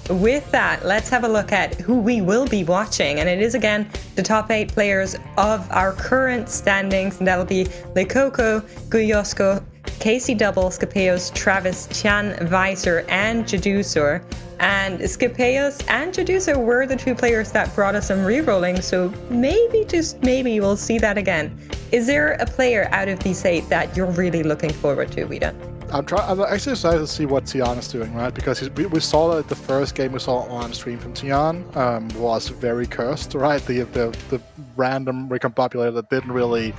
with that, let's have a look at who we will be watching. And it is, again, the top 8 players of our current standings. And that'll be Coco, Guillosko, KRC Double, Skipaeus, Travis, Tiaan, Visor, and Jedusor. And Skipaeus and Jedusor were the 2 players that brought us some rerolling, so maybe, just maybe, we'll see that again. Is there a player out of these 8 that you're really looking forward to, Vida? I'm actually excited to see what Tiaan is doing, right? Because we saw that the first game we saw on stream from Tiaan was very cursed, right? The random recombobulator that didn't really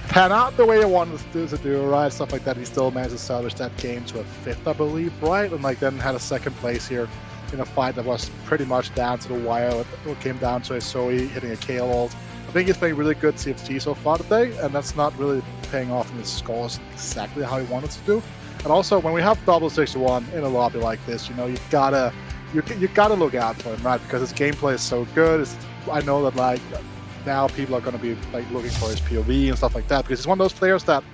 pan out the way I wanted to do, right? Stuff like that. He still managed to salvage that game to a 5th, I believe, right? And like then had a 2nd place here in a fight that was pretty much down to the wire. It came down to a Zoe hitting a KO ult. I think he's playing really good TFT so far today, and that's not really paying off in his scores exactly how he wanted to do. And also, when we have double 61 in a lobby like this, you know, you gotta look out for him, right? Because his gameplay is so good. I know that like now people are gonna be like looking for his POV and stuff like that, because he's one of those players that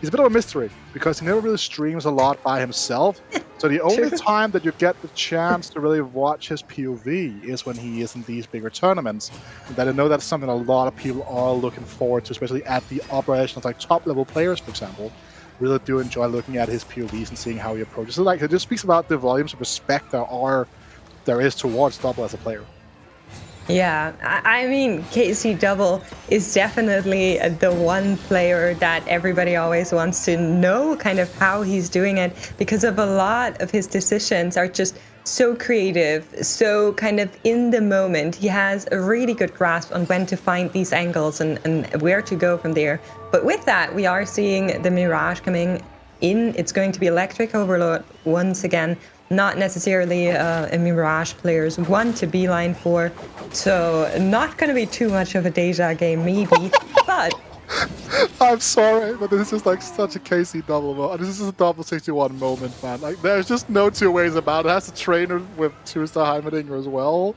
he's a bit of a mystery because he never really streams a lot by himself. So the only time that you get the chance to really watch his POV is when he is in these bigger tournaments. And that I know that's something a lot of people are looking forward to, especially at the operations, like top level players, for example. Really do enjoy looking at his POVs and seeing how he approaches it. Like, it just speaks about the volumes of respect there is towards Double as a player. Yeah, I mean, KRC Double is definitely the one player that everybody always wants to know kind of how he's doing it, because of a lot of his decisions are just so creative, so kind of in the moment. He has a really good grasp on when to find these angles and where to go from there. But with that, we are seeing the Mirage coming in. It's going to be Electric Overload once again. Not necessarily a Mirage players want to beeline for, so not going to be too much of a Deja game maybe, but... I'm sorry, but this is like such a KRC Double moment. This is a double 61 moment, man. Like, there's just no 2 ways about it. It has to train with 2-star Heimerdinger as well.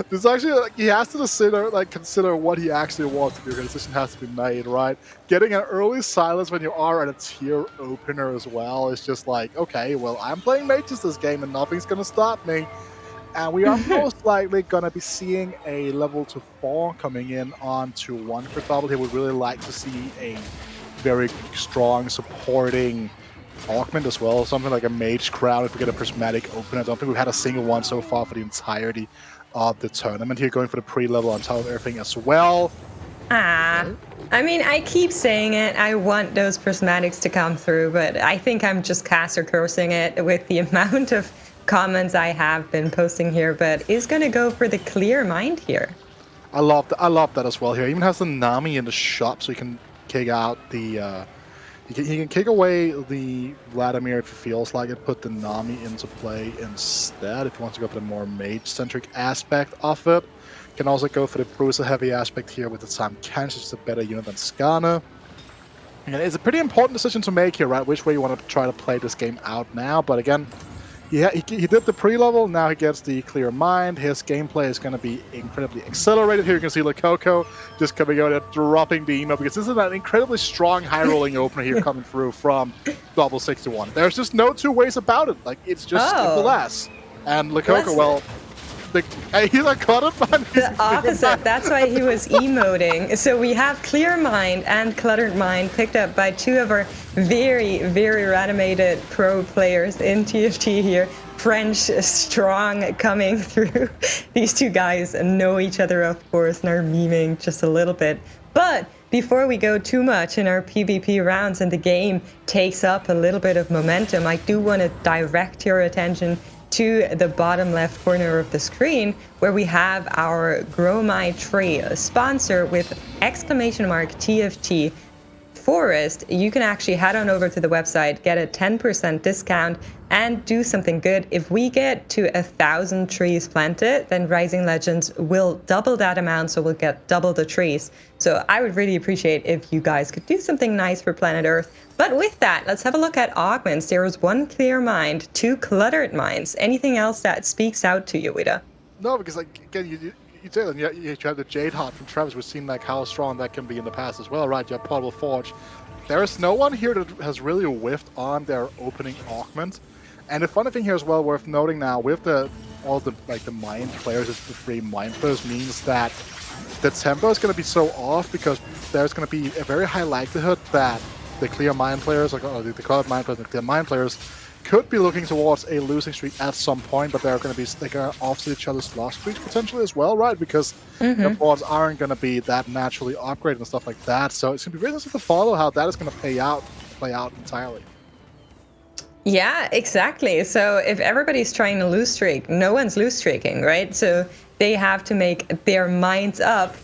There's actually, like, he has to consider what he actually wants to do. The decision has to be made, right? Getting an early silence when you are at a tier opener as well is just like, okay, well, I'm playing mages this game and nothing's gonna stop me. And we are most likely going to be seeing a level to 4 coming in on to 1 for Double. He would really like to see a very strong supporting augment as well. Something like a Mage Crown if we get a Prismatic Open. I don't think we've had a single one so far for the entirety of the tournament here, going for the pre-level on top of everything as well. I mean, I keep saying it. I want those Prismatics to come through, but I think I'm just caster cursing it with the amount of comments I have been posting here, but is going to go for the clear mind here. I love that as well here. He even has the Nami in the shop, so he can kick out the he can kick away the Vladimir if he feels like it, put the Nami into play instead if he wants to go for the more mage-centric aspect of it. Can also go for the bruiser-heavy aspect here with the Sam Kench, which is a better unit than Skana. And it's a pretty important decision to make here, right? Which way you want to try to play this game out now, but again, yeah, he did the pre-level, now he gets the clear mind. His gameplay is going to be incredibly accelerated. Here you can see Coco just coming out and dropping the emo, because this is an incredibly strong high-rolling opener here coming through from double 61. There's just no 2 ways about it. Like, it's just simple as. And Coco, well... he's a colored mind. The opposite. That's why he was emoting. So we have Clear Mind and Cluttered Mind picked up by 2 of our very, very renomated pro players in TFT here. French strong coming through. These 2 guys know each other, of course, and are memeing just a little bit. But before we go too much in our PvP rounds and the game takes up a little bit of momentum, I do want to direct your attention to the bottom left corner of the screen, where we have our Grow My Tree sponsor with !TFT Forest. You can actually head on over to the website, get a 10% discount, and do something good. If we get to 1,000 trees planted, then Rising Legends will double that amount, so we'll get double the trees. So I would really appreciate if you guys could do something nice for planet Earth. But with that, let's have a look at augments. There was 1 clear mind, 2 cluttered minds. Anything else that speaks out to you, Vida? No, because like again, you did, and you have the Jade Heart from Travis. We've seen like how strong that can be in the past as well, right? You have Portable Forge. There is no one here that has really whiffed on their opening augment. And the funny thing here as well, worth noting now, with all the mine players, the 3 mine players, means that the tempo is going to be so off because there's going to be a very high likelihood that the clear mine players, the colored mine players and the clear mine players, could be looking towards a losing streak at some point, but they're going to be offset each other's loss streaks potentially as well, right? Because the boards aren't going to be that naturally upgraded and stuff like that. So it's going to be very interesting to follow how that is going to play out entirely. Yeah, exactly. So if everybody's trying to lose streak, no one's lose streaking, right? So they have to make their minds up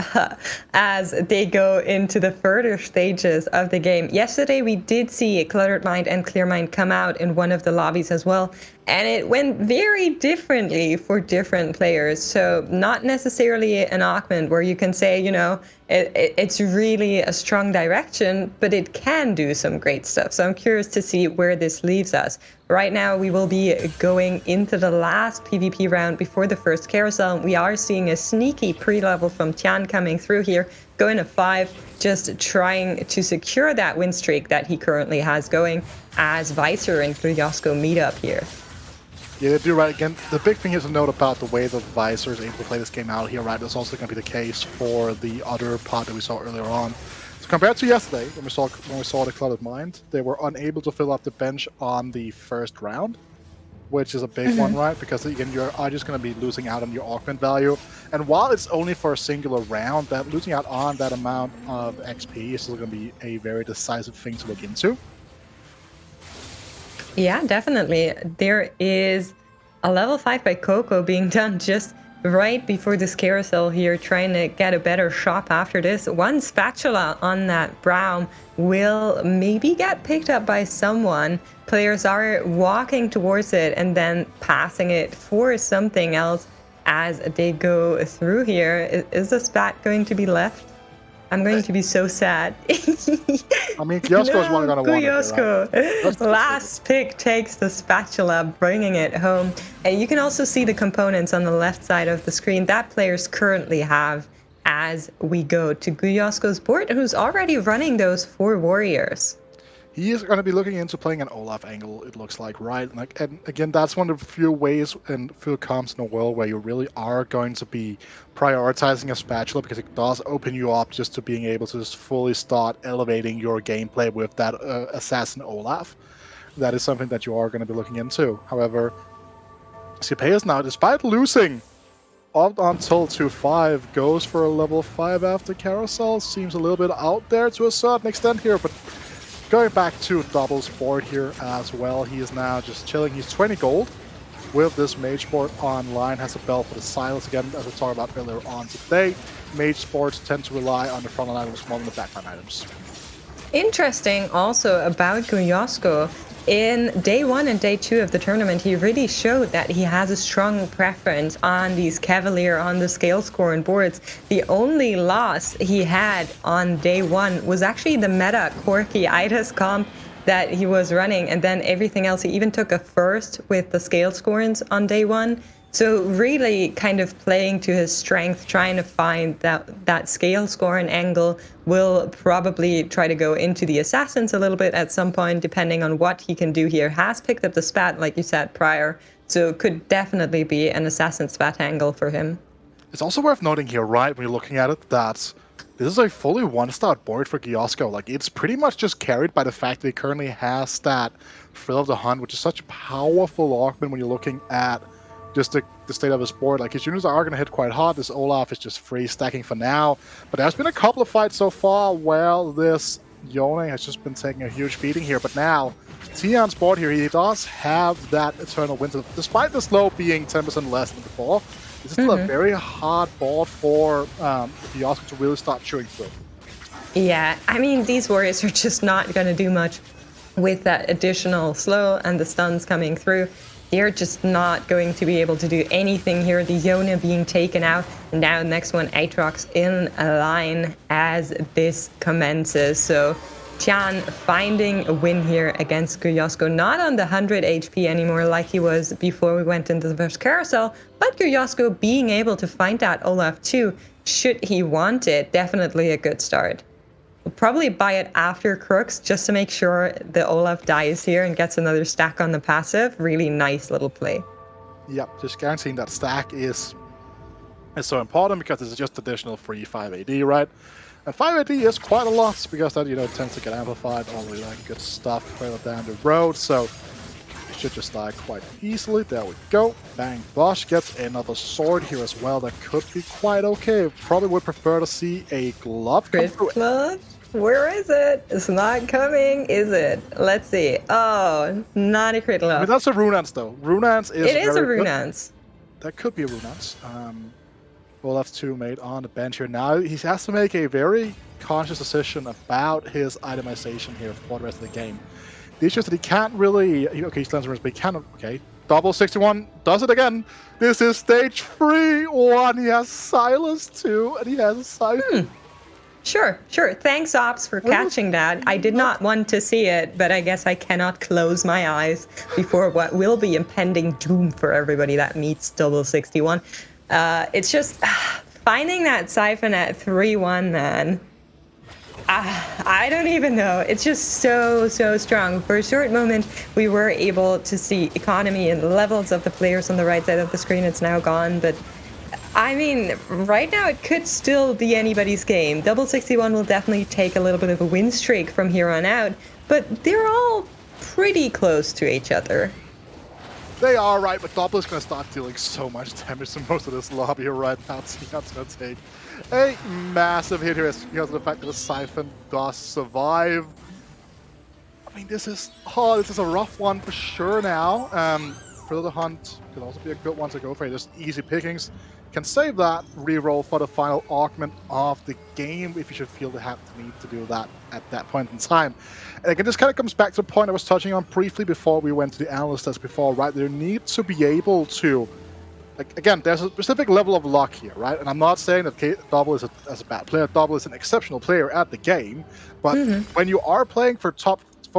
as they go into the further stages of the game. Yesterday, we did see Cluttered Mind and Clear Mind come out in one of the lobbies as well. And it went very differently for different players. So not necessarily an augment where you can say, you know, it's really a strong direction, but it can do some great stuff. So I'm curious to see where this leaves us. Right now, we will be going into the last PvP round before the first carousel. We are seeing a sneaky pre-level from Tiaan coming through here, going to 5, just trying to secure that win streak that he currently has going as Visor and Guillosko meet up here. Yeah, they do, right. Again, the big thing is to note about the way the Visor is able to play this game out here, right? That's also going to be the case for the other part that we saw earlier on. So compared to yesterday, when we saw the Cluttered Mind, they were unable to fill up the bench on the first round, which is a big one, right? Because again, you are just going to be losing out on your augment value. And while it's only for a singular round, that losing out on that amount of XP is still going to be a very decisive thing to look into. Yeah, definitely. There is a level 5 by Coco being done just right before this carousel here, trying to get a better shot after this. One spatula on that brow will maybe get picked up by someone. Players are walking towards it and then passing it for something else as they go through here. Is the spat going to be left? I'm going to be so sad. I mean, Guillosko is one going to want it, Guillosko. Last pick takes the spatula, bringing it home. And you can also see the components on the left side of the screen that players currently have as we go to Guillosko's board, who's already running those 4 warriors. He is going to be looking into playing an Olaf angle, it looks like, right? And again, that's one of the few ways and few comps in the world where you really are going to be prioritizing a spatula, because it does open you up just to being able to just fully start elevating your gameplay with that assassin Olaf. That is something that you are going to be looking into. However, Skipaeus now, despite losing up until 2-5, goes for a level 5 after carousel. Seems a little bit out there to a certain extent here, but going back to doubles board here as well. He is now just chilling. He's 20 gold with this mage board online. Has a bell for the silence again, as we talked about earlier on today. Mage boards tend to rely on the frontline items more than the backline items. Interesting also about Guillosko. In day 1 and day 2 of the tournament, he really showed that he has a strong preference on these Cavalier, on the scale scoring boards. The only loss he had on day 1 was actually the meta quirky Idas comp that he was running, and then everything else. He even took a first with the scale scorings on day 1. So really kind of playing to his strength, trying to find that scale scoring angle. Will probably try to go into the assassins a little bit at some point, depending on what he can do here. Has picked up the spat, like you said, prior, so could definitely be an assassin spat angle for him. It's also worth noting here, right, when you're looking at it, that this is a fully one-star board for Guillosko. Like, it's pretty much just carried by the fact that he currently has that Thrill of the Hunt, which is such a powerful augment when you're looking at just the state of his board. Like, his units are going to hit quite hard. This Olaf is just free stacking for now. But there's been a couple of fights so far where this Yone has just been taking a huge beating here. But now, Tiaan's board here, he does have that Eternal Winter. Despite the slow being 10% less than before, this is still a very hard board for Guillosko to really start chewing through. Yeah, I mean, these warriors are just not going to do much with that additional slow and the stuns coming through. They're just not going to be able to do anything here. The Yone being taken out. And now the next one, Aatrox in a line as this commences. So Tiaan finding a win here against Guillosko. Not on the 100 HP anymore like he was before we went into the first carousel. But Guillosko being able to find that Olaf too, should he want it. Definitely a good start. We'll probably buy it after Crooks just to make sure the Olaf dies here and gets another stack on the passive. Really nice little play. Yep, just guaranteeing that stack is so important because it's just additional free 5 AD, right? And 5 AD is quite a lot because that, tends to get amplified, all the good stuff further down the road. So it should just die quite easily. There we go. Bang. Bosch gets another sword here as well. That could be quite okay. Probably would prefer to see a glove come through. Glove? Where is it? It's not coming, is it? Let's see. Oh, not a crit glove. I mean, that's a Runance, though. Runance is It is a very good. Runance. That could be a Runance. Olaf's 2 mate on the bench here. Now he has to make a very conscious decision about his itemization here for the rest of the game. The issue is that he can't really... Okay, he's cleansing, but he cannot... Okay, double 61 does it again. This is stage 3-1. He has Silas 2, and he has a Siphon. Sure. Thanks, Ops, for catching that. I did not want to see it, but I guess I cannot close my eyes before what will be impending doom for everybody that meets double 61. It's just finding that Siphon at 3-1, man. I don't even know. It's just so strong. For a short moment, we were able to see economy and levels of the players on the right side of the screen. It's now gone, but I mean, right now it could still be anybody's game. Double 61 will definitely take a little bit of a win streak from here on out, but they're all pretty close to each other. They are, right, but Double is going to start dealing so much damage to most of this lobby right now. Tiaan's going to take a massive hit here because of the fact that the Siphon does survive. I mean, this is a rough one for sure now. For the Hunt could also be a good one to go for. Just easy pickings. Can save that reroll for the final augment of the game if you should feel the need to do that at that point in time. And again, this kind of comes back to the point I was touching on briefly before we went to the analyst test before, right? There needs to be able to, like, again, there's a specific level of luck here, right? And I'm not saying that Double is a bad player. Double is an exceptional player at the game, but when you are playing for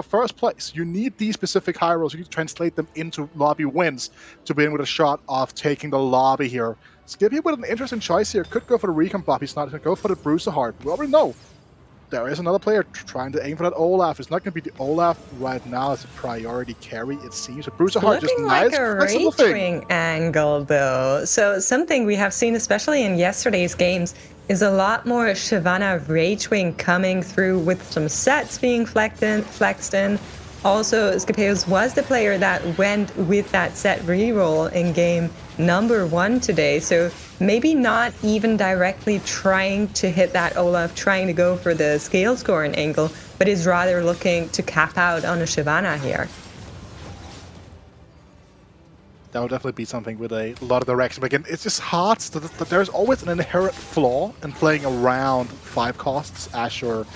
first place, you need these specific high rolls. You need to translate them into lobby wins to be in with a shot of taking the lobby here. Skippy with an interesting choice here. Could go for the Recon Buff. He's not going to go for the Bruiser Heart. We already know there is another player trying to aim for that Olaf. It's not going to be the Olaf right now as a priority carry, it seems. But Bruiser Heart just nice, flexible thing. Looking like a Rage angle, though. So something we have seen, especially in yesterday's games, is a lot more Shyvana Rage Wing coming through with some sets being flexed in. Also, Skipaeus was the player that went with that set reroll in game number 1 today, so maybe not even directly trying to hit that Olaf, trying to go for the scale scoring angle, but is rather looking to cap out on a Shyvana here. That would definitely be something with a lot of direction. But again, it's just hard. There's always an inherent flaw in playing around 5 costs as your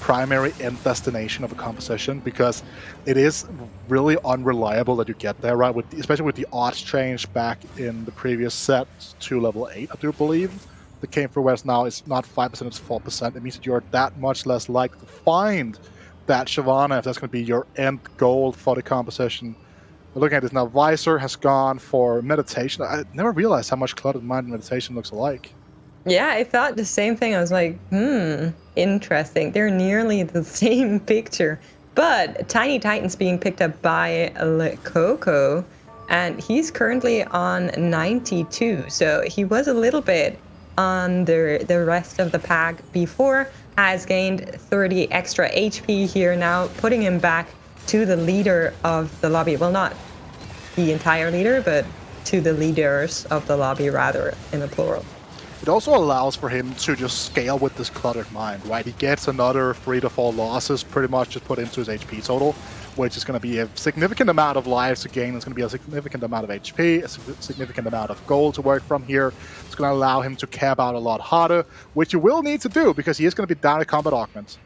primary end destination of a composition, because it is really unreliable that you get there, right? Especially with the odds change back in the previous set to level 8, I do believe. The came through West now is not 5%, it's 4%. It means that you're that much less likely to find that Shyvana if that's going to be your end goal for the composition. But looking at this now, Visor has gone for Meditation. I never realized how much Cluttered Mind and Meditation looks alike. Yeah, I thought the same thing. I was like, interesting. They're nearly the same picture. But Tiny Titan's being picked up by Coco, and he's currently on 92. So he was a little bit on the rest of the pack before, has gained 30 extra HP here now, putting him back to the leader of the lobby. Well, not the entire leader, but to the leaders of the lobby, rather, in a plural. It also allows for him to just scale with this Cluttered Mind, right? He gets another 3 to 4 losses pretty much just put into his HP total, which is going to be a significant amount of lives to gain. It's going to be a significant amount of HP, a significant amount of gold to work from here. It's going to allow him to cap out a lot harder, which you will need to do because he is going to be down at combat augment.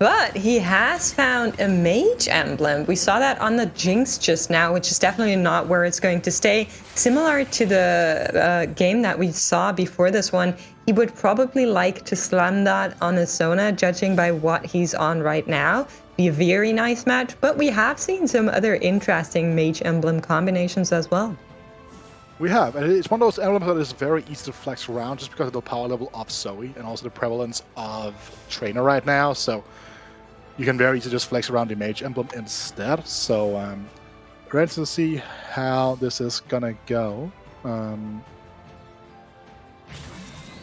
But he has found a mage emblem. We saw that on the Jinx just now, which is definitely not where it's going to stay. Similar to the game that we saw before this one, he would probably like to slam that on a Sona, judging by what he's on right now. Be a very nice match, but we have seen some other interesting mage emblem combinations as well. We have, and it's one of those elements that is very easy to flex around just because of the power level of Zoe and also the prevalence of Trainer right now. So you can very easily just flex around the Mage Emblem instead. So ready to see how this is gonna go.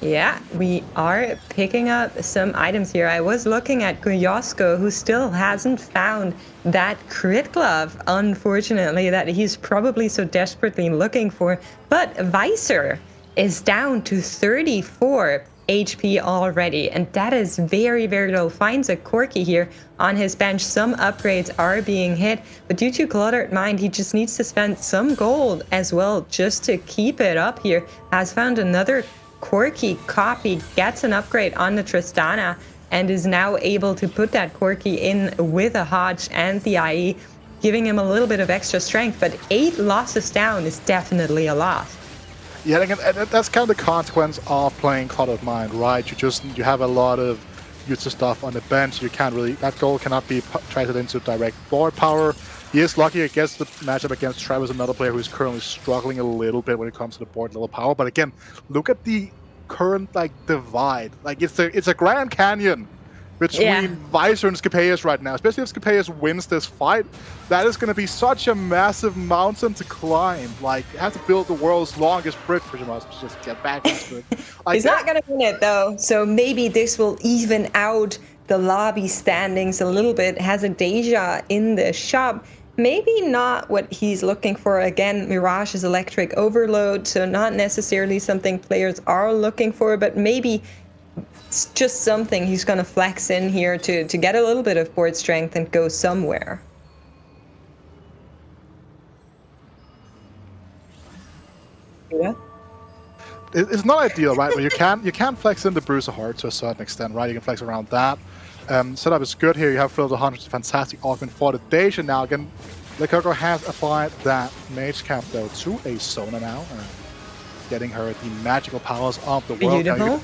Yeah, we are picking up some items here. I was looking at Guillosko, who still hasn't found that crit glove, unfortunately, that he's probably so desperately looking for. But Visor is down to 34 HP already, and that is very, very low. Finds a Corki here on his bench. Some upgrades are being hit, but due to Cluttered Mind, he just needs to spend some gold as well just to keep it up here. Has found another Corki copy, gets an upgrade on the Tristana, and is now able to put that Corki in with a Hodge and the IE, giving him a little bit of extra strength. But 8 losses down is definitely a loss. Yeah, again, that's kind of the consequence of playing Cluttered Mind, right? You have a lot of useless stuff on the bench. You can't really, that goal cannot be traded into direct board power. He is lucky against the matchup against Travis, another player who is currently struggling a little bit when it comes to the board level power. But again, look at the current divide. It's a Grand Canyon between Visor and Skipaeus right now. Especially if Skipaeus wins this fight, that is going to be such a massive mountain to climb. You have to build the world's longest bridge pretty much to just get back into it. He's not going to win it though, so maybe this will even out the lobby standings a little bit. Has a Deja in the shop. Maybe not what he's looking for. Again, Mirage is electric overload, so not necessarily something players are looking for, but maybe it's just something he's going to flex in here to get a little bit of board strength and go somewhere. Yeah. It's not ideal, right? But you can flex in the Bruiser Heart to a certain extent, right? You can flex around that. Setup is good here. You have filled 100, fantastic augment for the Deja. Now again, L3S Coco has applied that Mage Cap though to a Sona now, getting her the magical powers of the world. Beautiful.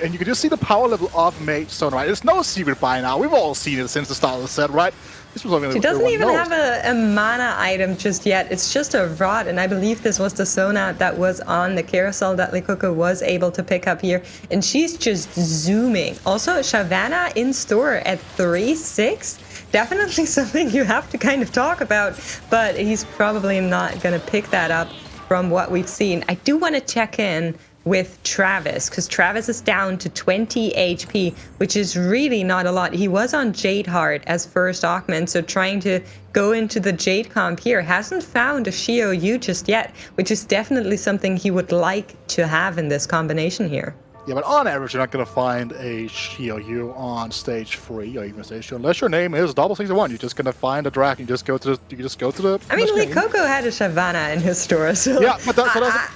And you can just see the power level of Mage Sona, right? It's no secret by now. We've all seen it since the start of the set, right? She doesn't even have a mana item just yet. It's just a rod, and I believe this was the Sona that was on the carousel that L3S Coco was able to pick up here. And she's just zooming. Also, Shyvana in store at 3-6. Definitely something you have to kind of talk about, but he's probably not going to pick that up from what we've seen. I do want to check in with Travis, because Travis is down to 20 HP, which is really not a lot. He was on Jade Heart as first augment, so trying to go into the Jade comp here. Hasn't found a Xiaoyu just yet, which is definitely something he would like to have in this combination here. Yeah, but on average, you're not going to find a Xiaoyu on stage 3 or even stage 2, unless your name is double 61. You're just going to find a dragon. You just go to the. I mean, L3S Coco had a Shyvana in his store, so yeah, but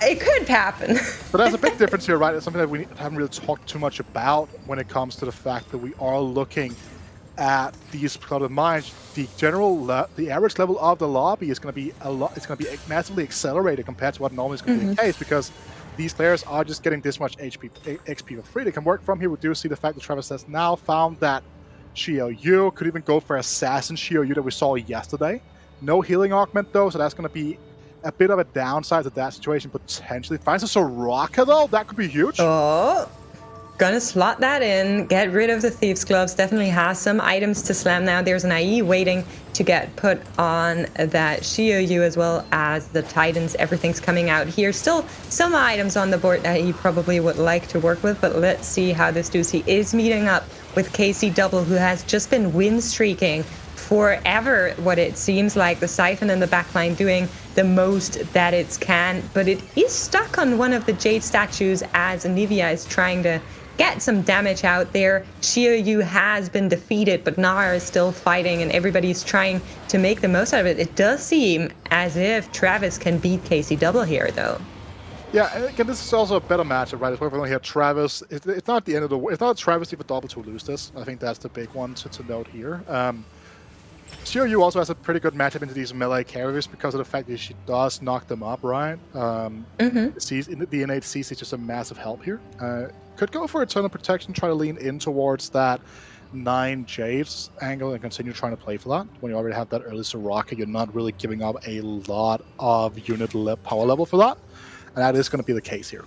it could happen. But there's a big difference here, right? It's something that we haven't really talked too much about when it comes to the fact that we are looking at these Cluttered Minds. The average level of the lobby is going to be it's going to be massively accelerated compared to what normally is going to be the case, because these players are just getting this much XP for free. They can work from here. We do see the fact that Travis has now found that Xiaoyu, could even go for Assassin Xiaoyu that we saw yesterday. No healing augment though, so that's going to be a bit of a downside to that situation potentially. Finds a Soraka though, that could be huge. Oh, gonna slot that in, get rid of the Thieves' Gloves. Definitely has some items to slam now. There's an IE waiting to get put on that Xiaoyu, as well as the Titans. Everything's coming out here. Still some items on the board that he probably would like to work with, but let's see how this does. He is meeting up with KC Double, who has just been win streaking forever, what it seems like. The Siphon in the backline doing the most that it can, but it is stuck on one of the Jade statues as Nivea is trying to get some damage out there. Xiaoyu has been defeated, but Nara is still fighting, and everybody's trying to make the most out of it. It does seem as if Travis can beat KC Double here, though. Yeah, and again, this is also a better matchup, right? It's where we only have Travis. It's not the end of the world. It's not Travis if a double to lose this. I think that's the big one to note here. Xiaoyu also has a pretty good matchup into these melee carriers because of the fact that she does knock them up, right? The innate CC is just a massive help here. Could go for Eternal Protection, try to lean in towards that 9 Jades angle and continue trying to play for that. When you already have that early Soraka, you're not really giving up a lot of unit power level for that. And that is going to be the case here.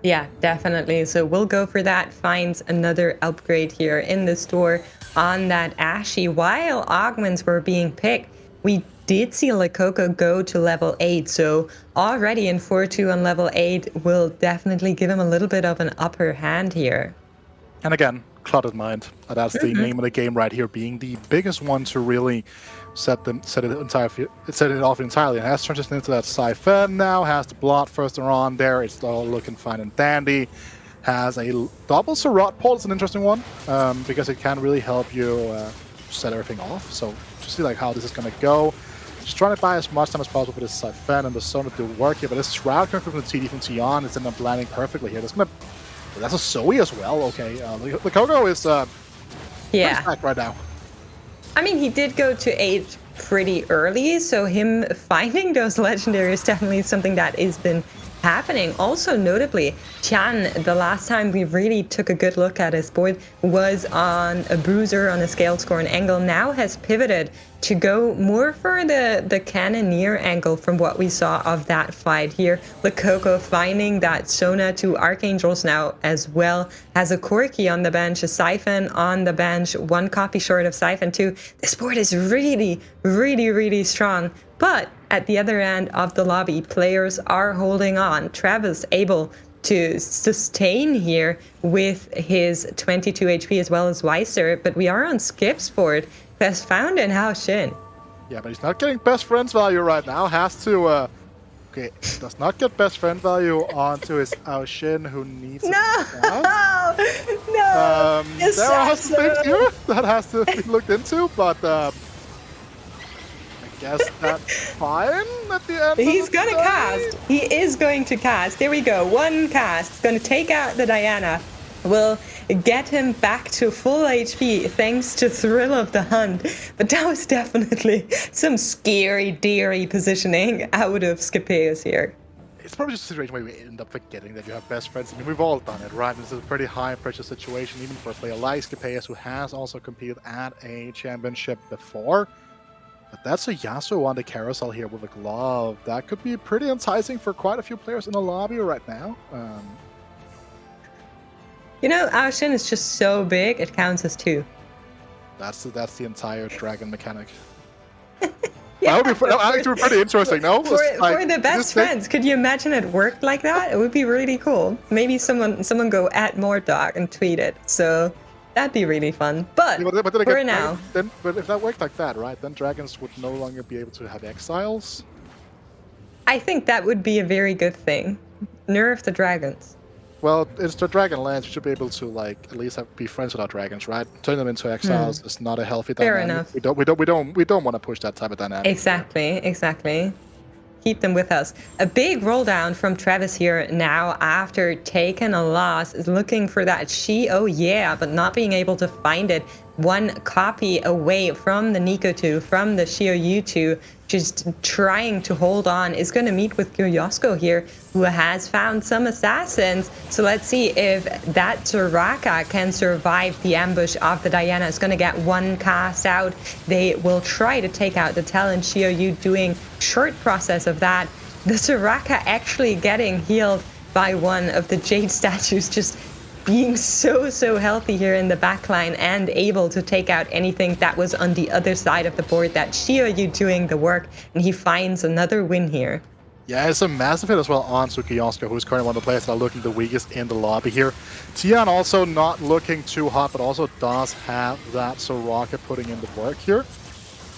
Yeah, definitely. So we'll go for that. Finds another upgrade here in the store on that Ashy. While augments were being picked, we did see Coco go to level 8. So already in 4-2 on level 8 will definitely give him a little bit of an upper hand here. And again, Cluttered Mind. That's the name of the game right here, being the biggest one to really set it off entirely. And has transitioned into that Siphon now, has the Blot first on there. It's all looking fine and dandy. Has a double Surratt pole. It's an interesting one because it can really help you set everything off. So to see like how this is going to go. Just trying to buy as much time as possible for this Siphon and the Sona to work here. But this Shroud coming from the TD from Tiaan is ended up landing perfectly here. That's a Zoe as well. Okay, the Coco is back right now. I mean, he did go to 8 pretty early, so him finding those legendaries definitely something that has been happening. Also, notably, Tiaan, the last time we really took a good look at his board was on a bruiser on a scaled score and angle. Now has pivoted to go more for the cannoneer angle from what we saw of that fight here. Coco finding that Sona to Archangels now as well. Has a Corki on the bench, a Siphon on the bench, 1 copy short of Siphon 2. This board is really, really, really strong. But at the other end of the lobby, players are holding on. Travis able to sustain here with his 22 HP as well as Weiser. But we are on Skip's board. Best found in Hao Shin. Yeah, but he's not getting best friends value right now. Has to, does not get best friend value onto his Hao Shin, who needs No! No! There are some things here that has to be looked into, but I guess that's fine at the end. He's going to cast. He is going to cast. There we go. 1 cast. It's going to take out the Diana. Will get him back to full HP thanks to Thrill of the Hunt. But that was definitely some scary, deary positioning out of Skipaeus here. It's probably just a situation where we end up forgetting that you have best friends. I mean, we've all done it, right? This is a pretty high-pressure situation, even for a player like Skipaeus, who has also competed at a championship before. But that's a Yasuo on the carousel here with a glove. That could be pretty enticing for quite a few players in the lobby right now. You know, Hao Shin is just so big, it counts as 2. That's the entire dragon mechanic. Yeah, that would be pretty interesting, no? For the best friends, could you imagine it worked like that? It would be really cool. Maybe someone go at Mordog and tweet it. So that'd be really fun. But, yeah, but then for again, now... But if that worked like that, right, then dragons would no longer be able to have exiles. I think that would be a very good thing. Nerf the dragons. Well, it's the Dragonlance. You should be able to like at least be friends with our dragons, right? Turn them into exiles is not a healthy dynamic. Fair enough. We don't want to push that type of dynamic. Exactly. Keep them with us. A big roll down from Travis here now after taking a loss, is looking for that but not being able to find it. 1 copy away from the Nico 2, from the Xiaoyu 2, just trying to hold on, is going to meet with Guillosko here, who has found some assassins. So let's see if that Soraka can survive the ambush of the Diana. It's going to get 1 cast out. They will try to take out the Talon. Xiaoyu doing short process of that. The Soraka actually getting healed by 1 of the Jade statues, just being so healthy here in the backline and able to take out anything that was on the other side of the board. That Xiaoyu doing the work, and he finds another win here. Yeah, it's a massive hit as well on Guillosko, who's currently one of the players that are looking the weakest in the lobby here. Tiaan also not looking too hot, but also does have that Soraka putting in the work here.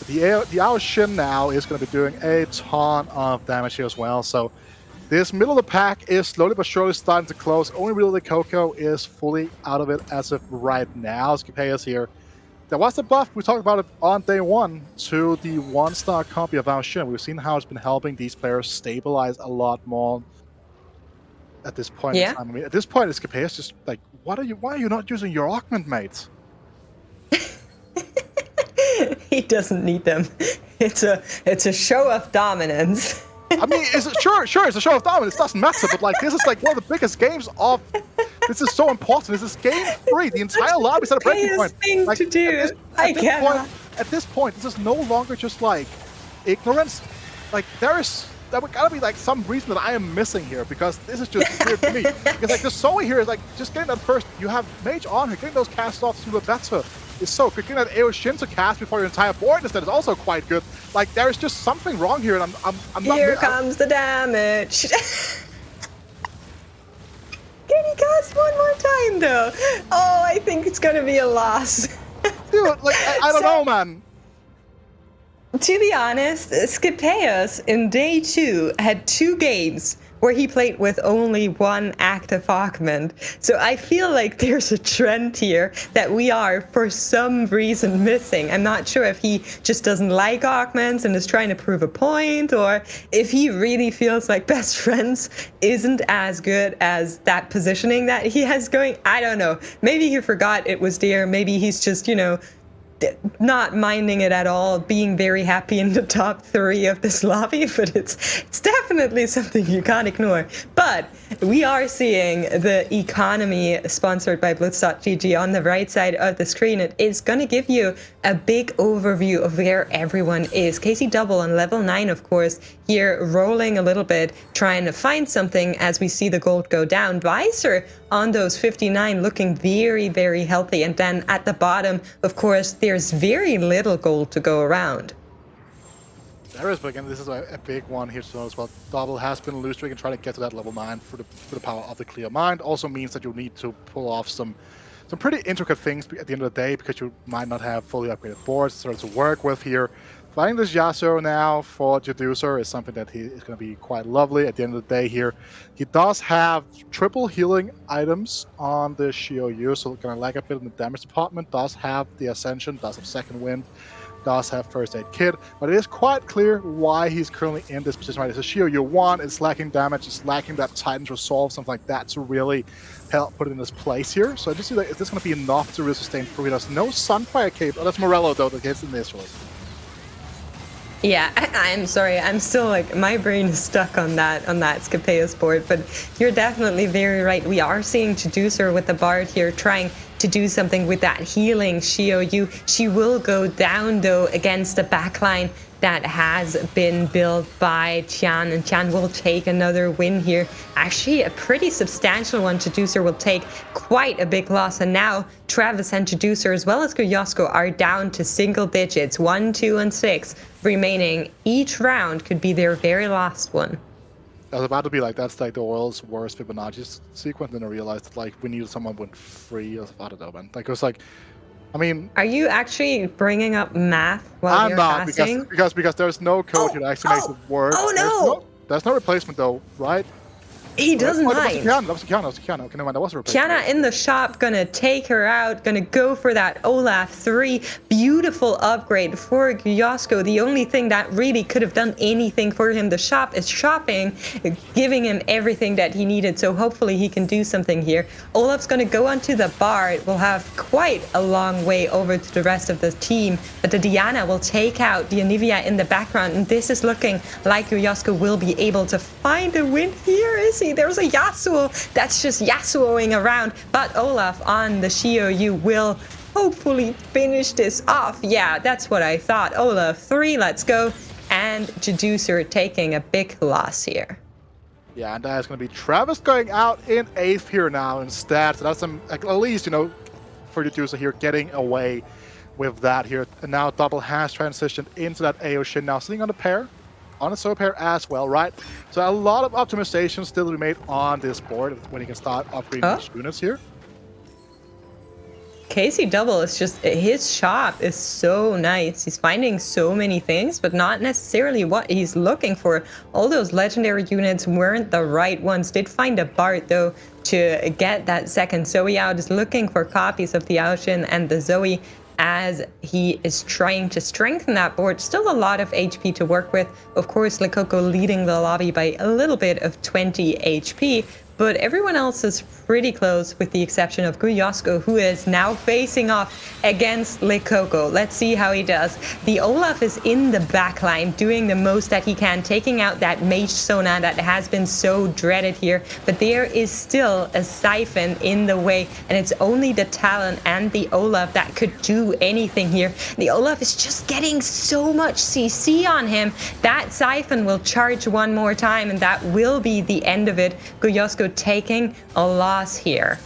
The Hao Shin now is going to be doing a ton of damage here as well, so this middle of the pack is slowly but surely starting to close. Only really Coco is fully out of it as of right now. Skipaeus here. There was the buff, we talked about it on day 1, to the 1-star copy of Hao Shin. We've seen how it's been helping these players stabilize a lot more at this point in time. I mean, at this point, Skipaeus just like, why are you not using your augment mates? He doesn't need them. It's a show of dominance. I mean, sure, it's a show of dominance. It doesn't matter, but like this is like one of the biggest games of This is so important. This is game 3. The entire lobby's at a breaking point. Thing to do. At this point, this is no longer just like ignorance. Like there gotta be like some reason that I am missing here, because this is just weird to me. Because like the Zoe here is like just getting that first. You have Mage on her, getting those casts off super better is so good. Getting that Aoshin to cast before your entire board instead is also quite good. Like there is just something wrong here, and I'm not. Here comes the damage. Can he cast one more time though? Oh, I think it's gonna be a loss. Dude, like I don't know, man. To be honest, Skipaeus in day 2 had 2 games where he played with only 1 active augment. So I feel like there's a trend here that we are, for some reason, missing. I'm not sure if he just doesn't like augments and is trying to prove a point, or if he really feels like Best Friends isn't as good as that positioning that he has going. I don't know. Maybe he forgot it was there. Maybe he's just, not minding it at all, being very happy in the top 3 of this lobby, but it's definitely something you can't ignore. But we are seeing the economy sponsored by Blitz.gg on the right side of the screen. It is going to give you a big overview of where everyone is. KC Double on level 9, of course, here rolling a little bit, trying to find something as we see the gold go down. Visor on those 59 looking very, very healthy. And then at the bottom, of course, there's very little gold to go around. There is, but again, this is a big one here as well. Double has been loose streak and trying to get to that level 9 for the power of the clear mind. Also means that you need to pull off some pretty intricate things at the end of the day, because you might not have fully upgraded boards to work with here. Finding this Yasuo now for Jedusor is something that is going to be quite lovely at the end of the day here. He does have triple healing items on the Skipaeus, so going to lag a bit in the damage department. Does have the Ascension, does have Second Wind, does have First Aid Kit, but it is quite clear why he's currently in this position. Right, it's a Skipaeus 1, it's lacking damage, it's lacking that Titan's Resolve, something like that, to really help put it in this place here. So I just see that, is this going to be enough to really sustain through? There's no Sunfire Cape. Oh, that's Morello though that gets initially. Yeah, I'm sorry. I'm still like, my brain is stuck on that Skipaeus board, but you're definitely very right. We are seeing Jedusor with the Bard here trying to do something with that healing Skipaeus. She will go down though against the backline that has been built by Tiaan, and Tiaan will take another win here. Actually, a pretty substantial one. Jedusor will take quite a big loss, and now Travis and Jedusor, as well as Guillosko, are down to single digits, 1, 2, and 6 remaining. Each round could be their very last one. I was about to be like, that's like the world's worst Fibonacci sequence, and then I realized that like we needed someone with 3. I don't know, man. Like it was like, I mean, are you actually bringing up math while you're casting? I'm not, because there's no code that actually makes it work. Oh no! There's no replacement though, right? He doesn't mind. That was Kiana. Okay, never mind. That was a replacement. Kiana in the shop, gonna take her out, gonna go for that Olaf 3. Beautiful upgrade for Guillosko. The only thing that really could have done anything for him, the shop is shopping, giving him everything that he needed. So hopefully he can do something here. Olaf's gonna go onto the Bard. We'll have quite a long way over to the rest of the team. But the Diana will take out the Anivia in the background. And this is looking like Guillosko will be able to find a win here, is he? There's a Yasuo that's just Yasuoing around, but Olaf on the Skipaeus will hopefully finish this off. Yeah, that's what I thought. Olaf 3, let's go. And Jedusor taking a big loss here. Yeah, and that's going to be Travis going out in 8th here now instead. So that's some, at least, for Jedusor here, getting away with that here. And now Double has transitioned into that Aoshin now, sitting on the pair. On a solo pair as well, right? So a lot of optimization still to be made on this board when you can start upgrading these units here. KC Double is just, his shop is so nice. He's finding so many things, but not necessarily what he's looking for. All those legendary units weren't the right ones. Did find a Bard though to get that second Zoe out. Is looking for copies of the Aoshin and the Zoe as he is trying to strengthen that board. Still a lot of HP to work with. Of course, Coco leading the lobby by a little bit of 20 HP, but everyone else is pretty close with the exception of Guillosko, who is now facing off against Coco. Let's see how he does. The Olaf is in the backline doing the most that he can, taking out that mage Sona that has been so dreaded here, but there is still a Siphon in the way, and it's only the Talon and the Olaf that could do anything here. The Olaf is just getting so much CC on him. That Siphon will charge one more time, and that will be the end of it. Guillosko taking a loss here.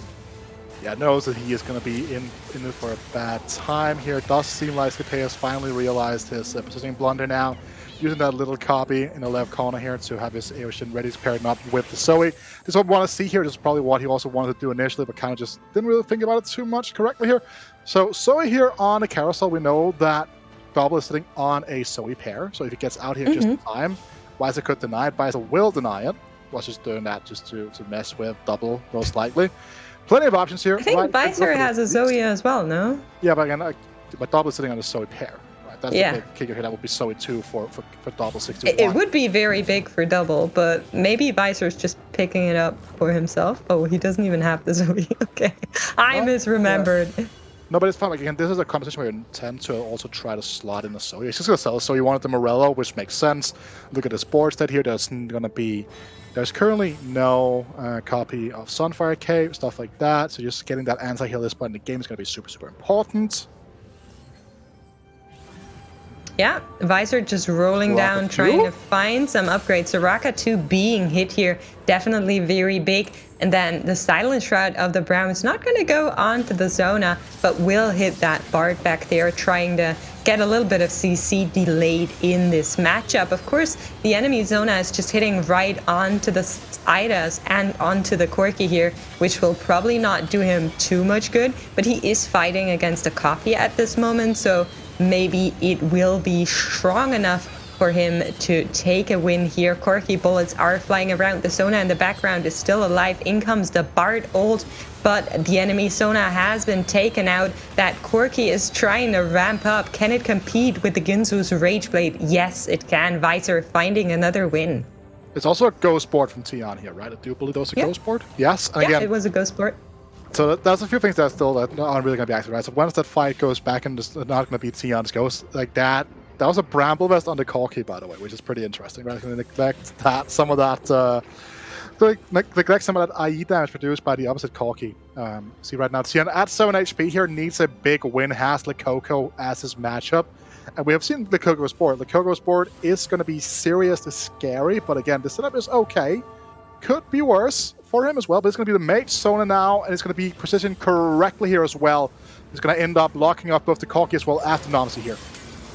Yeah, knows that he is going to be in it for a bad time here. It does seem like Skipaeus finally realized his positioning blunder now, using that little copy in the left corner here to have his Aeoshin ready to pair him up with the Zoe. This is what we want to see here. This is probably what he also wanted to do initially, but kind of just didn't really think about it too much correctly here. So Zoe here on the carousel, we know that Double is sitting on a Zoe pair, so if he gets out here just in time, Visor could deny it. Visor will deny it. Was just doing that just to mess with Double, most likely. Plenty of options here. I think Visor has a Zoe as well, no? Yeah, but again, but Double is sitting on a Zoe pair. That's yeah. the big kicker here. That would be Zoe 2 for Double 6 to 1. It would be very big for Double, but maybe Visor's just picking it up for himself. Oh, he doesn't even have the Zoe. Okay. I misremembered. Yeah. No, but it's fine. Like, again, this is a competition where you tend to also try to slot in a Zoe. He's just going to sell a Zoe. You wanted the Morello, which makes sense. Look at his board state here. There's currently no copy of Sunfire Cave, stuff like that. So just getting that anti-heal this point in the game is going to be super, super important. Yeah, Visor just rolling down, trying to find some upgrades. So Raka 2 being hit here, definitely very big. And then the Silent Shroud of the Brown is not going to go onto the Zona, but will hit that Bard back there, trying to get a little bit of CC delayed in this matchup. Of course, the enemy Zona is just hitting right onto the Idas and onto the Corki here, which will probably not do him too much good, but he is fighting against a copy at this moment, so maybe it will be strong enough for him to take a win here. Corki bullets are flying around. The Sona in the background is still alive. In comes the Bard ult, but the enemy Sona has been taken out. That Corki is trying to ramp up. Can it compete with the Ginzu's Rage Blade? Yes, it can. Visor finding another win. It's also a ghost board from Tiaan here, right? I do believe it was a ghost board. Yes, and again, it was a ghost board. So there's a few things that aren't really going to be active, right? So once that fight goes back and it's not going to be Tiaan's ghost, like that was a Bramble Vest on the Corki, by the way, which is pretty interesting, right? Going to neglect that, some of that, neglect some of that IE damage produced by the opposite Corki. See right now, Tiaan at 7 HP here needs a big win, has Coco as his matchup. And we have seen Coco's board. Coco's board is going to be seriously scary, but again, the setup is okay. Could be worse for him as well, but it's going to be the Mage Sona now, and it's going to be positioned correctly here as well. It's going to end up locking up both the Corki as well as the Nomsy here.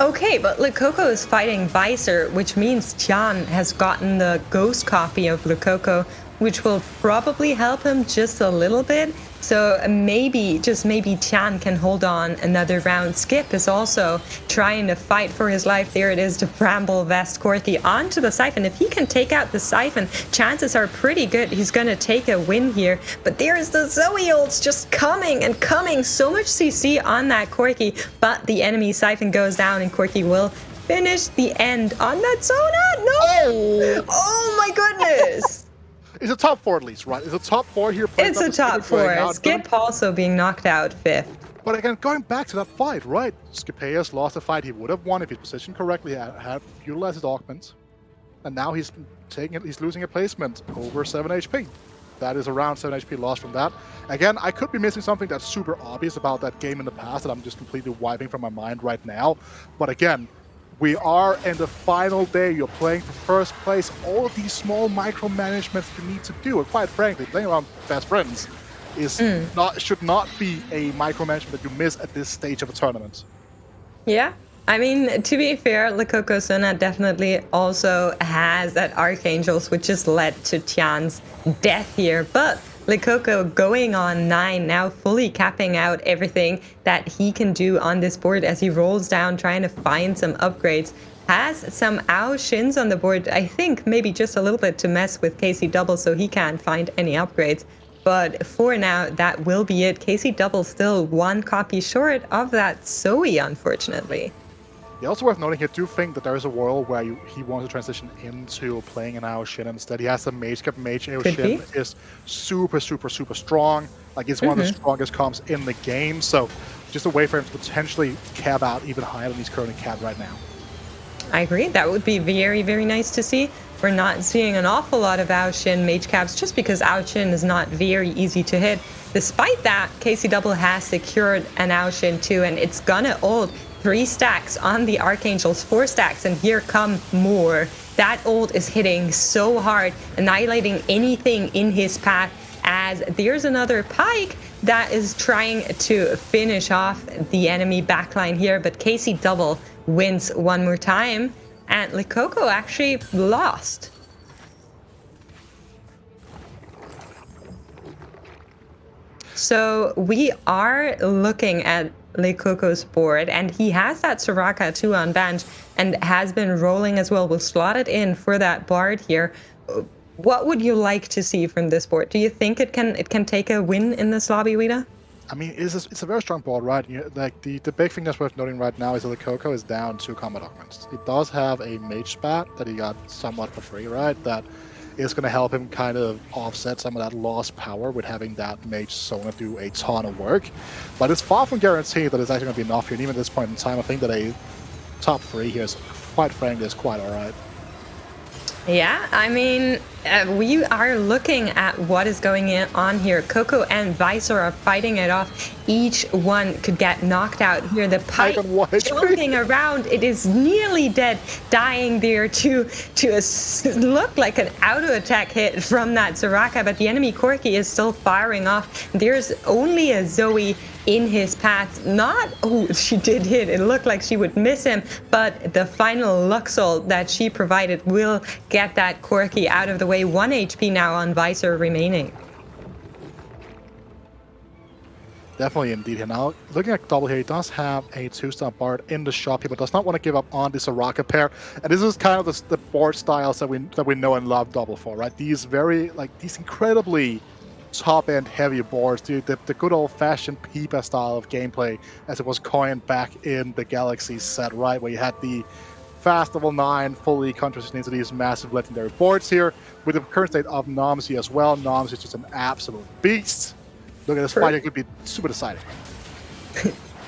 Okay, but Coco is fighting Visor, which means Tiaan has gotten the ghost copy of Coco, which will probably help him just a little bit. So maybe, just maybe, Tiaan can hold on another round. Skip is also trying to fight for his life. There it is, the Bramble Vest Corki onto the Siphon. If he can take out the Siphon, chances are pretty good he's going to take a win here. But there's the Zoe ults just coming and coming. So much CC on that Corki, but the enemy Siphon goes down and Corki will finish the end on that Zona. No! Oh my goodness! It's a top 4 at least, right? It's a top 4 here. It's a top 4. Skip also being knocked out 5th. But again, going back to that fight, right? Skipaeus lost a fight he would have won if he positioned correctly, had utilized his augment. And now he's losing a placement over 7 HP. That is around 7 HP lost from that. Again, I could be missing something that's super obvious about that game in the past that I'm just completely wiping from my mind right now. But again, we are in the final day. You're playing for first place. All of these small micromanagements you need to do, and quite frankly, playing around best friends should not be a micromanagement that you miss at this stage of a tournament. Yeah. I mean, to be fair, Coco Sona definitely also has that Archangels, which has led to Tiaan's death here. But Coco going on 9, now fully capping out everything that he can do on this board as he rolls down, trying to find some upgrades. Has some Ao Shins on the board, I think maybe just a little bit to mess with KC Double so he can't find any upgrades. But for now, that will be it. KC Double still 1 copy short of that Zoe, unfortunately. Yeah, also worth noting here, do think that there is a world where he wants to transition into playing an Ao Shin instead. He has a mage cap. Mage Ao Could Shin be. is super, super, super strong. Like, it's one of the strongest comps in the game. So, just a way for him to potentially cap out even higher than he's currently capped right now. I agree. That would be very, very nice to see. We're not seeing an awful lot of Ao Shin mage caps just because Ao Shin is not very easy to hit. Despite that, KC Double has secured an Ao Shin too, and it's gonna ult 3 stacks on the Archangels, 4 stacks, and here come more. That ult is hitting so hard, annihilating anything in his path, as there's another Pike that is trying to finish off the enemy backline here, but KC Double wins one more time, and Coco actually lost. So we are looking at Coco's board, and he has that Soraka too on bench and has been rolling as well. We'll slot it in for that Bard here. What would you like to see from this board? Do you think it can take a win in this lobby, Wida? I mean, it's a very strong board, right? Like the big thing that's worth noting right now is that Coco is down 2 combat augments. He does have a mage spat that he got somewhat for free, right? That is going to help him kind of offset some of that lost power with having that mage Sona do a ton of work. But it's far from guaranteed that it's actually going to be enough here. And even at this point in time, I think that a top 3 here is, quite frankly, is quite alright. Yeah, I mean, we are looking at what is going on here. Coco and Visor are fighting it off. Each one could get knocked out here. The Pike jumping around. It is nearly dead, dying there to look like an auto attack hit from that Soraka, but the enemy Corki is still firing off. There's only a Zoe in his path. Oh, she did hit. It looked like she would miss him, but the final Luxol that she provided will get that Corki out of the way. 1 HP now on Visor remaining. Definitely indeed here. Now, looking at Double here, he does have a 2-star Bard in the shop here, but does not want to give up on the Soraka pair. And this is kind of the board styles that we know and love Double for, right? These incredibly top-end heavy boards, dude. The good old-fashioned Peepa style of gameplay, as it was coined back in the Galaxy set, right? Where you had the fast level 9 fully transitioning into these massive legendary boards here, with the current state of Nomsy as well. Nomsy is just an absolute beast. Look at this fight, it could be super deciding.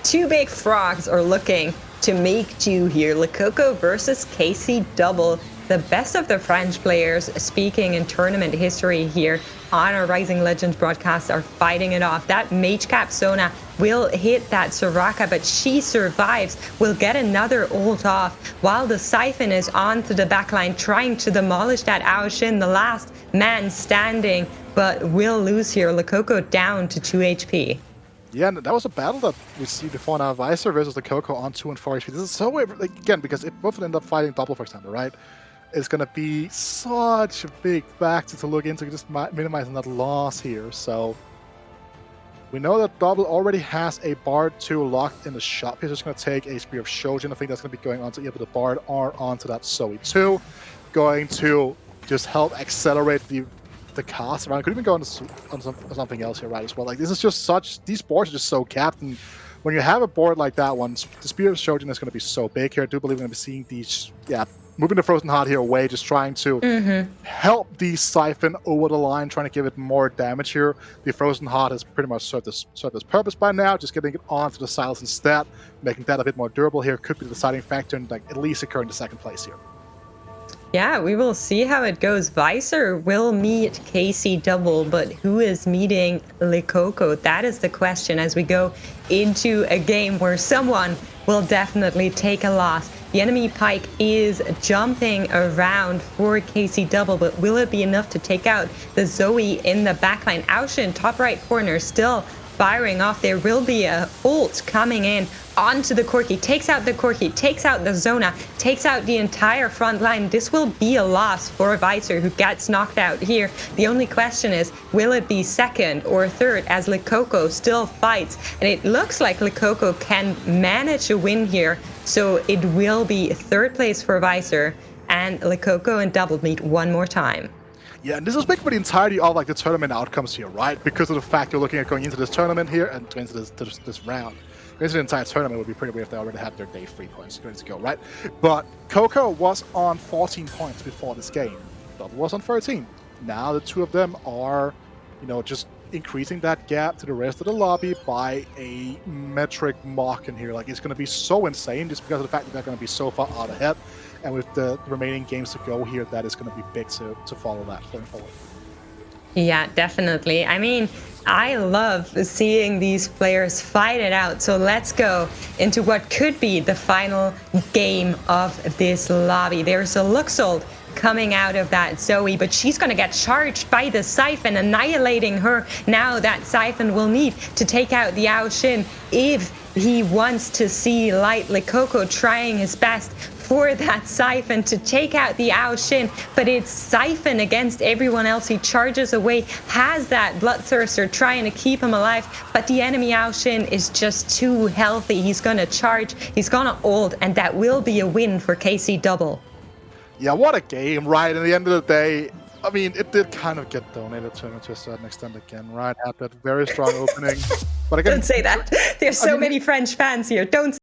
2 big frogs are looking to make do here. Coco versus KC Double. The best of the French players, speaking in tournament history here on our Rising Legends broadcast, are fighting it off. That Mage Cap Sona will hit that Soraka, but she survives, will get another ult off, while the Siphon is onto the backline trying to demolish that Ao Shin, the last man standing, but will lose here. Coco down to 2 HP. Yeah, and that was a battle that we see before now. Visor versus Coco on 2 and 4 HP. This is so weird, again, because if both end up fighting Double, for example, right? It's going to be such a big factor to look into, just minimizing that loss here. So we know that Double already has a Bard 2 locked in the shop. He's just going to take a Spear of Shojin. I think that's going to be going onto either the Bard or onto that Zoe 2. Going to just help accelerate the cast around. Could even go on something else here, right, as well. Like, this is just such... These boards are just so capped, and when you have a board like that one, the Spear of Shojin is going to be so big here. I do believe we're going to be seeing these... Yeah, moving the Frozen Heart here away, just trying to help the Siphon over the line, trying to give it more damage here. The Frozen Heart has pretty much served its purpose by now, just getting it onto the Siles instead, making that a bit more durable here could be the deciding factor and at least occurring the second place here. Yeah, we will see how it goes. Visor will meet KC Double, but who is meeting Coco? That is the question as we go into a game where someone will definitely take a loss. The enemy Pike is jumping around for KC Double, but will it be enough to take out the Zoe in the backline? Ao Shin, top right corner, still firing off. There will be a ult coming in onto the Corki, takes out the Corki, takes out the Zona, takes out the entire front line. This will be a loss for Visor, who gets knocked out here. The only question is, will it be second or third, as Coco still fights? And it looks like Coco can manage a win here, so it will be third place for Visor, and Coco and Double meet one more time. Yeah, and this is big for the entirety of the tournament outcomes here, right? Because of the fact you're looking at going into this tournament here and into this round. Because the entire tournament would be pretty weird if they already had their day 3 points ready to go, right? But Coco was on 14 points before this game. Double was on 13. Now the two of them are, you know, just increasing that gap to the rest of the lobby by a metric mark in here. Like, it's going to be so insane just because of the fact that they're going to be so far out ahead. And with the remaining games to go here, that is going to be big to follow that going forward. Yeah, definitely. I mean, I love seeing these players fight it out. So let's go into what could be the final game of this lobby. There's a Luxold coming out of that Zoe, but she's going to get charged by the Siphon, annihilating her. Now that Siphon will need to take out the Ao Shin if he wants to see Lightly Coco trying his best for that Siphon to take out the Ao Shin, but it's Siphon against everyone else. He charges away, has that Bloodthirster trying to keep him alive, but the enemy Ao Shin is just too healthy. He's going to charge, he's going to ult, and that will be a win for KC Double. Yeah, what a game, right? At the end of the day, I mean, it did kind of get donated to him to a certain extent again, right? Had that very strong opening. But again, don't say that. There's so many French fans here. Don't